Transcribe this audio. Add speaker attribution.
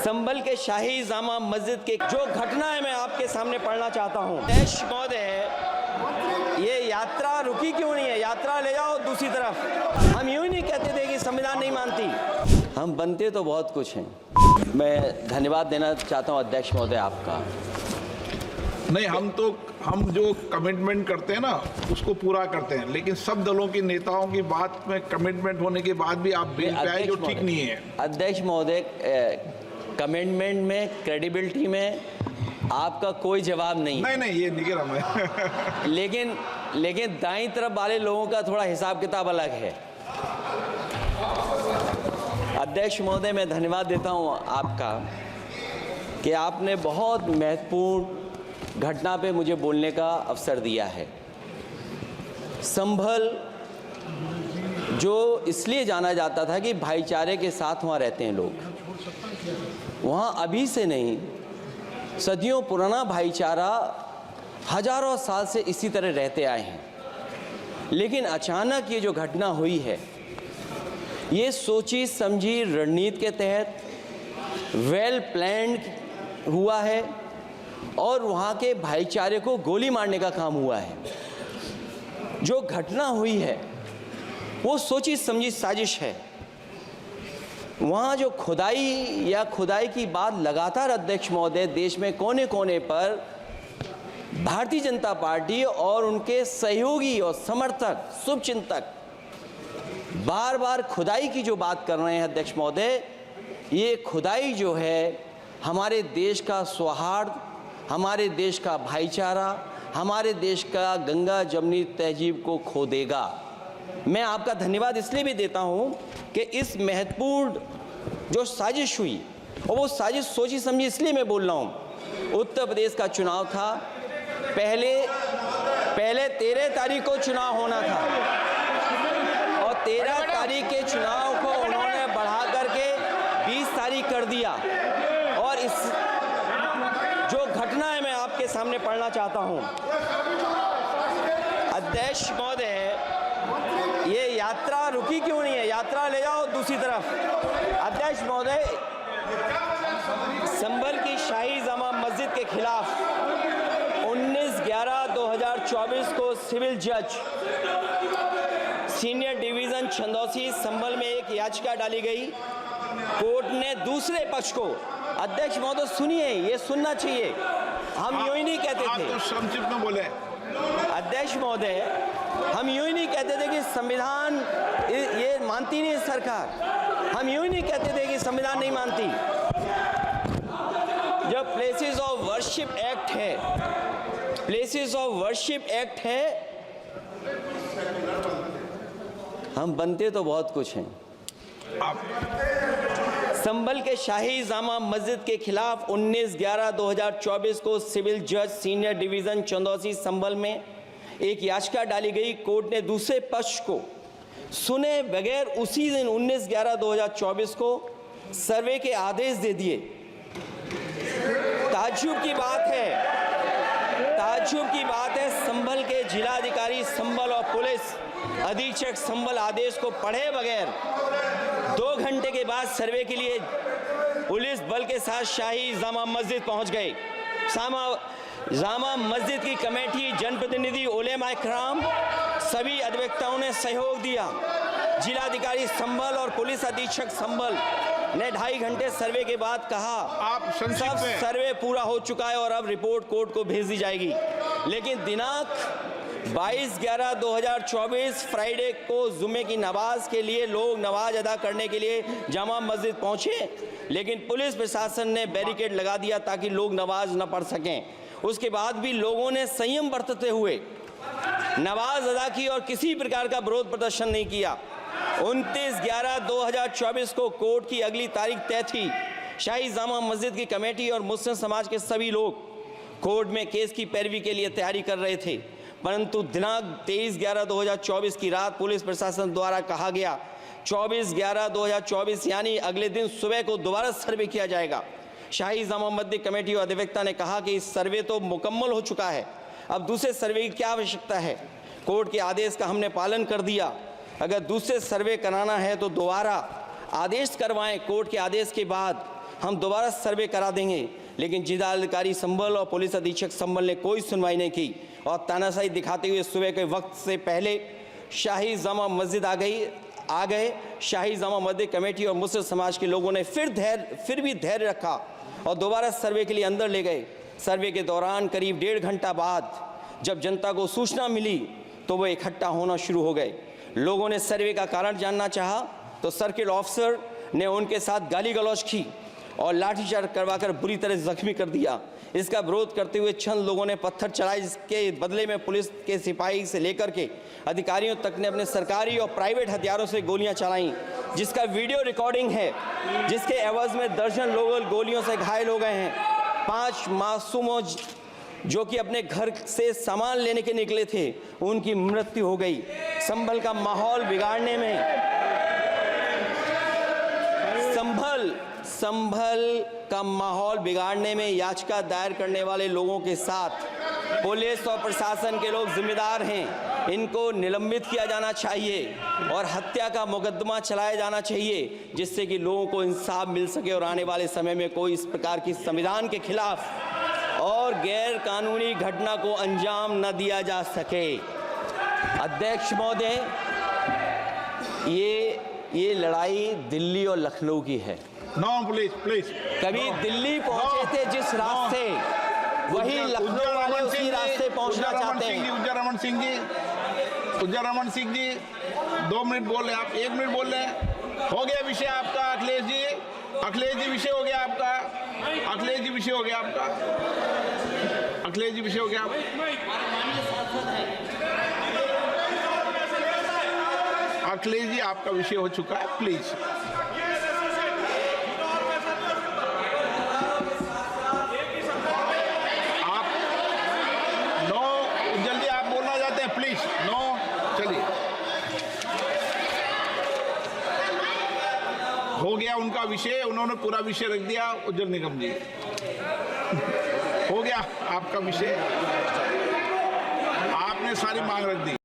Speaker 1: संभल के शाही जामा मस्जिद के जो घटना है मैं आपके सामने पढ़ना चाहता हूँ। देश महोदय, ये यात्रा रुकी क्यों नहीं है? यात्रा ले जाओ दूसरी तरफ। हम यूं ही नहीं कहते थे कि संविधान नहीं मानती, हम बनते तो बहुत कुछ हैं। मैं धन्यवाद देना चाहता हूँ अध्यक्ष महोदय आपका।
Speaker 2: नहीं, हम जो कमिटमेंट करते हैं ना उसको पूरा करते हैं, लेकिन सब दलों के नेताओं की बात में कमिटमेंट होने के बाद भी आप बेंच पे आए जो ठीक नहीं है।
Speaker 1: अध्यक्ष महोदय, कमिटमेंट में, क्रेडिबिलिटी में आपका कोई जवाब नहीं।
Speaker 2: नहीं, ये नहीं कह रहा मैं।
Speaker 1: लेकिन दाईं तरफ वाले लोगों का थोड़ा हिसाब किताब अलग है। अध्यक्ष महोदय, मैं धन्यवाद देता हूं आपका कि आपने बहुत महत्वपूर्ण घटना पे मुझे बोलने का अवसर दिया है। संभल जो इसलिए जाना जाता था कि भाईचारे के साथ वहाँ रहते हैं लोग, वहाँ अभी से नहीं, सदियों पुराना भाईचारा हजारों साल से इसी तरह रहते आए हैं। लेकिन अचानक ये जो घटना हुई है, ये सोची समझी रणनीति के तहत वेल प्लान्ड हुआ है और वहाँ के भाईचारे को गोली मारने का काम हुआ है। जो घटना हुई है वो सोची समझी साजिश है। वहाँ जो खुदाई की बात लगातार अध्यक्ष महोदय देश में कोने कोने पर भारतीय जनता पार्टी और उनके सहयोगी और समर्थक, शुभचिंतक बार बार खुदाई की जो बात कर रहे हैं अध्यक्ष महोदय, ये खुदाई जो है हमारे देश का सौहार्द, हमारे देश का भाईचारा, हमारे देश का गंगा जमनी तहजीब को खो देगा। मैं आपका धन्यवाद इसलिए भी देता हूं कि इस महत्वपूर्ण जो साजिश हुई, और वो साजिश सोची समझी इसलिए मैं बोल रहा हूं। उत्तर प्रदेश का चुनाव था, पहले 13 तारीख को चुनाव होना था और 13 तारीख के चुनाव को उन्होंने बढ़ा करके 20 तारीख कर दिया। और इस जो घटना है मैं आपके सामने पढ़ना चाहता हूं। अध्यक्ष महोदय, ये यात्रा रुकी क्यों नहीं है? यात्रा ले जाओ दूसरी तरफ। अध्यक्ष महोदय, संभल की शाही जामा मस्जिद के खिलाफ 19/11/2024 को सिविल जज सीनियर डिवीजन छंदौसी संभल में एक याचिका डाली गई। कोर्ट ने दूसरे पक्ष को, अध्यक्ष महोदय सुनिए, ये सुनना चाहिए, हम यूं ही नहीं कहते थे।
Speaker 2: तो संक्षिप्त में बोले।
Speaker 1: अध्यक्ष महोदय, हम यूं ही नहीं कहते थे कि संविधान ये मानती नहीं सरकार। हम यूं ही नहीं कहते थे कि संविधान नहीं मानती। जब प्लेसेस ऑफ वर्शिप एक्ट है, प्लेसेस ऑफ वर्शिप एक्ट है, हम बनते तो बहुत कुछ हैं। संभल के शाही जामा मस्जिद के खिलाफ 19/11/2024 को सिविल जज सीनियर डिवीजन चंदौसी संभल में एक याचिका डाली गई। कोर्ट ने दूसरे पक्ष को सुने बगैर उसी दिन 19/11/2024 को सर्वे के आदेश दे दिए। ताज्जुब की बात है, संभल के जिलाधिकारी संभल और पुलिस अधीक्षक संभल आदेश को पढ़े बगैर 2 घंटे के बाद सर्वे के लिए पुलिस बल के साथ शाही जामा मस्जिद पहुंच गए। जामा मस्जिद की कमेटी, जनप्रतिनिधि, उलेमा इकराम, सभी अधिवक्ताओं ने सहयोग दिया। जिलाधिकारी संभल और पुलिस अधीक्षक संभल ने 2.5 घंटे सर्वे के बाद कहा सब सर्वे पूरा हो चुका है और अब रिपोर्ट कोर्ट को भेज दी जाएगी। लेकिन दिनांक 22/11/2024 फ्राइडे को जुमे की नमाज के लिए लोग नमाज अदा करने के लिए जामा मस्जिद पहुंचे, लेकिन पुलिस प्रशासन ने बैरिकेड लगा दिया ताकि लोग नमाज न पढ़ सकें। उसके बाद भी लोगों ने संयम बरतते हुए नमाज अदा की और किसी प्रकार का विरोध प्रदर्शन नहीं किया। 29/11/2024 को कोर्ट की अगली तारीख तय थी। शाही जामा मस्जिद की कमेटी और मुस्लिम समाज के सभी लोग कोर्ट में केस की पैरवी के लिए तैयारी कर रहे थे, परंतु दिनांक 23/11/2024 की रात पुलिस प्रशासन द्वारा कहा गया 24/11/2024 यानी अगले दिन सुबह को दोबारा सर्वे किया जाएगा। शाही जामा मस्जिद कमेटी और अधिवक्ता ने कहा कि इस सर्वे तो मुकम्मल हो चुका है, अब दूसरे सर्वे की क्या आवश्यकता है? कोर्ट के आदेश का हमने पालन कर दिया। अगर दूसरे सर्वे कराना है तो दोबारा आदेश करवाएं। कोर्ट के आदेश के बाद हम दोबारा सर्वे करा देंगे। लेकिन जिलाधिकारी संभल और पुलिस अधीक्षक संभल ने कोई सुनवाई नहीं की और तानाशाही दिखाते हुए सुबह के वक्त से पहले शाही जामा मस्जिद आ गए। शाही जामा मस्जिद कमेटी और मुस्लिम समाज के लोगों ने फिर भी धैर्य रखा और दोबारा सर्वे के लिए अंदर ले गए। सर्वे के दौरान करीब 1.5 घंटा बाद जब जनता को सूचना मिली तो वो इकट्ठा होना शुरू हो गए। लोगों ने सर्वे का कारण जानना चाहा तो सर्किल ऑफिसर ने उनके साथ गाली गलौज की और लाठीचार्ज करवाकर बुरी तरह जख्मी कर दिया। इसका विरोध करते हुए चंद लोगों ने पत्थर चलाए, जिसके बदले में पुलिस के सिपाही से लेकर के अधिकारियों तक ने अपने सरकारी और प्राइवेट हथियारों से गोलियां चलाईं, जिसका वीडियो रिकॉर्डिंग है, जिसके एवज में दर्जन लोग गोलियों से घायल हो गए हैं। 5 मासूमों जो कि अपने घर से सामान लेने के निकले थे, उनकी मृत्यु हो गई। संभल का माहौल बिगाड़ने में संभल का माहौल बिगाड़ने में याचिका दायर करने वाले लोगों के साथ पुलिस और प्रशासन के लोग जिम्मेदार हैं। इनको निलंबित किया जाना चाहिए और हत्या का मुकदमा चलाया जाना चाहिए, जिससे कि लोगों को इंसाफ मिल सके और आने वाले समय में कोई इस प्रकार की संविधान के खिलाफ और गैर कानूनी घटना को अंजाम न दिया जा सके। अध्यक्ष महोदय, ये लड़ाई दिल्ली और लखनऊ की है।
Speaker 2: नो प्लीज
Speaker 1: कभी दिल्ली पहुंचे थे जिस रास्ते, वही लखनऊ वाले उसी रास्ते पहुंचना चाहते हैं।
Speaker 2: उज्जर रमन सिंह जी 2 मिनट बोल रहे, आप 1 मिनट बोल रहे हैं। हो गया विषय आपका अखिलेश जी विषय हो गया आपका। अखिलेश जी विषय हो गया अखिलेश जी आपका विषय हो चुका है, प्लीज। हो गया उनका विषय, उन्होंने पूरा विषय रख दिया। उज्जवल निगम जी, हो गया आपका विषय, आपने सारी मांग रख दी।